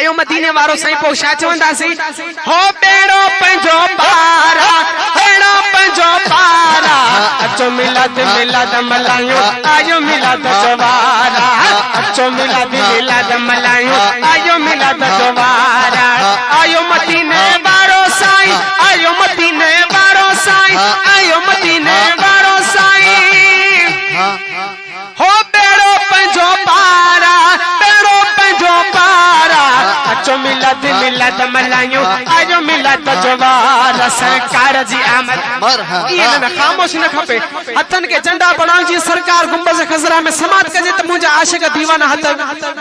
आयो मदीने वारो साईं पो छा चवंदासी हो बेड़ो पंजो पारा बेड़ो पंजो पारा अचो मिलाद मिलाद मलायो आयो मिलाद जवारा अचो मिलाद मिलाद मलायो आयो मिलाद जवारा आयो मदीने वारो साईं आयो मदीने वारो साईं आयो मदीने वारो साईं हो बेड़ो पंजो पारा बेड़ो पंजो पारा अचो मिलाद मिलाद मलायो आयो मिलाद जवारा सरकार जी आमद ये न खामोश न खपे हथन के झंडा बनाओ जी सरकार गुंबज खजरा में समात कजे त मुजा आशिक दीवाना हथ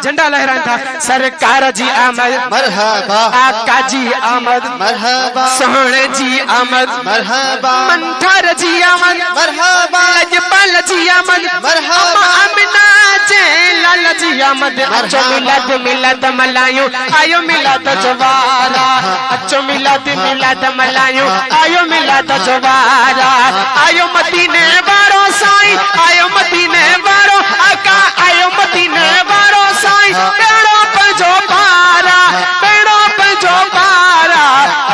झंडा लहरान था सरकार जी आमद मरहबा आका जी आमद मरहबा सोहणे जी आमद मरहबा मंठर जी आमद मरहबा लजपाल जी आमद मरहबा अम्मा जे लाल जी आमद अचो मिलाद मिलाद मलायो आयो मिलाद जवारा अचो मिलाद मिलाद मलायो आयो मिलाद जवारा आयो मदीने वारो साईं आयो मदीने वारो आका आयो मदीने वारो साईं बेड़ो पंजो पारा बेड़ो पंजो पारा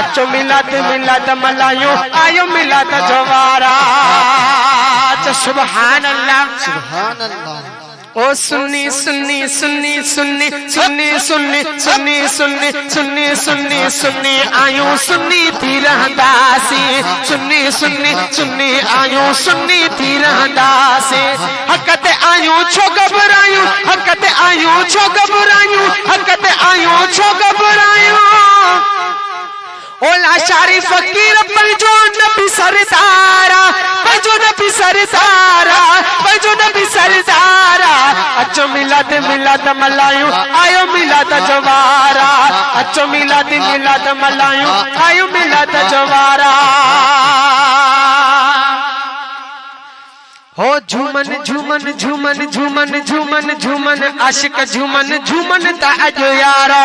अचो मिलाद मिलाद मलायो आयो मिलाद जवारा सुभान अल्लाह सुभान अल्लाह ओ सुन्नी सुन्नी सुन्नी सुन्नी सुन्नी सुन्नी सुन्नी सुन्नी सुन्नी सुन्नी सुन्नी आयूं सुन्नी थी रहंदासी सुन्नी सुन्नी सुन्नी आयूं सुन्नी थी रहंदासी हक ते आयूं छो घबरायूं हक ते आयूं छो घबरायूं हक ते आयूं छो घबरायूं ओला शारी फकीर पंजो नबी सरदारा पंजो नबी सरदारा पंजो नबी सरदारा अचो मिलाद मिलाद मलायो आयो मिलाद जवारा अचो मिलाद मिलाद मलायो आयो मिलाद जवारा हो झूमन झूमन झूमन झूमन झूमन झूमन आशिक झूमन झूमन ता अजो यारा